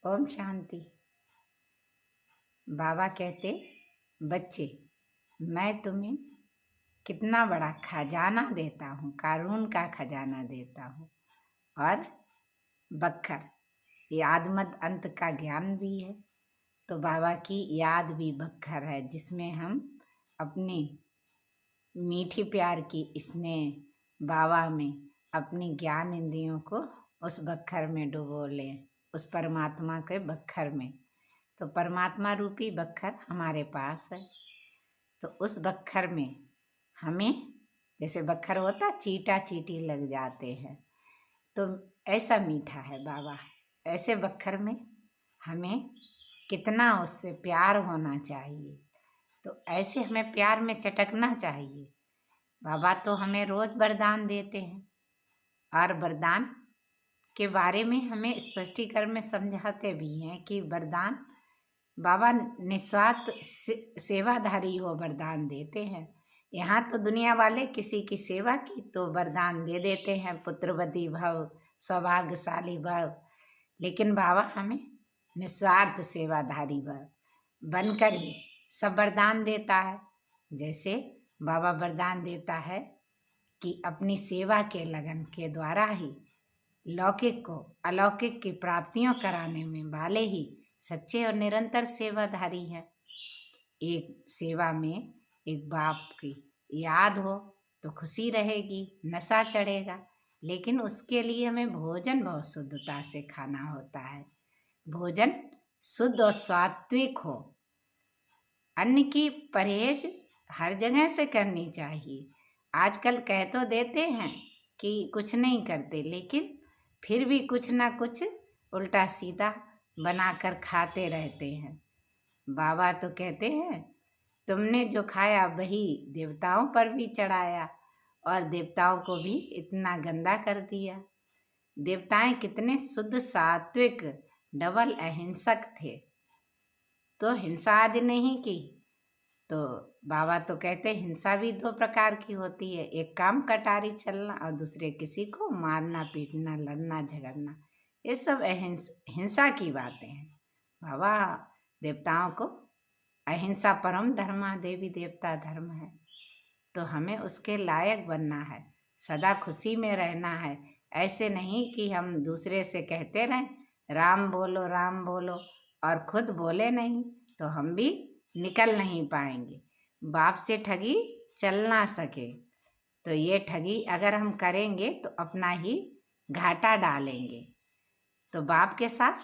ओम शांति। बाबा कहते, बच्चे, मैं तुम्हें कितना बड़ा खजाना देता हूँ, कारून का खजाना देता हूँ। और बखर, ये आदमद अंत का ज्ञान भी है। तो बाबा की याद भी बखर है, जिसमें हम अपनी मीठी प्यार की स्नेह बाबा में अपनी ज्ञान इंद्रियों को उस बखर में डुबो लें, उस परमात्मा के बखर में। तो परमात्मा रूपी बखर हमारे पास है। तो उस बखर में हमें, जैसे बखर होता चीटा चीटी लग जाते हैं, तो ऐसा मीठा है बाबा। ऐसे बखर में हमें कितना उससे प्यार होना चाहिए। तो ऐसे हमें प्यार में चटकना चाहिए। बाबा तो हमें रोज वरदान देते हैं, और वरदान के बारे में हमें स्पष्टीकरण में समझाते भी हैं कि वरदान बाबा निस्वार्थ सेवाधारी हो वरदान देते हैं। यहाँ तो दुनिया वाले किसी की सेवा की तो वरदान दे देते हैं, पुत्रवती भव, सौभाग्यशाली भव। लेकिन बाबा हमें निस्वार्थ सेवाधारी भव बनकर ही सब वरदान देता है। जैसे बाबा वरदान देता है कि अपनी सेवा के लगन के द्वारा ही लौकिक को अलौकिक की प्राप्तियों कराने में वाले ही सच्चे और निरंतर सेवाधारी हैं। एक सेवा में एक बाप की याद हो तो खुशी रहेगी, नशा चढ़ेगा, लेकिन उसके लिए हमें भोजन बहुत शुद्धता से खाना होता है। भोजन शुद्ध और सात्विक हो। अन्न की परहेज हर जगह से करनी चाहिए। आजकल कह तो देते हैं कि कुछ नहीं करते, लेकिन फिर भी कुछ ना कुछ उल्टा सीधा बनाकर खाते रहते हैं। बाबा तो कहते हैं, तुमने जो खाया वही देवताओं पर भी चढ़ाया, और देवताओं को भी इतना गंदा कर दिया। देवताएं कितने शुद्ध सात्विक डबल अहिंसक थे, तो हिंसा आदि नहीं की। तो बाबा तो कहते हैं हिंसा भी दो प्रकार की होती है, एक काम कटारी चलना और दूसरे किसी को मारना, पीटना, लड़ना, झगड़ना। ये सब हिंसा की बातें हैं। बाबा देवताओं को अहिंसा परम धर्मा, देवी देवता धर्म है, तो हमें उसके लायक बनना है, सदा खुशी में रहना है। ऐसे नहीं कि हम दूसरे से कहते रहें राम बोलो और खुद बोले नहीं, तो हम भी निकल नहीं पाएंगे। बाप से ठगी चल ना सके, तो ये ठगी अगर हम करेंगे तो अपना ही घाटा डालेंगे। तो बाप के साथ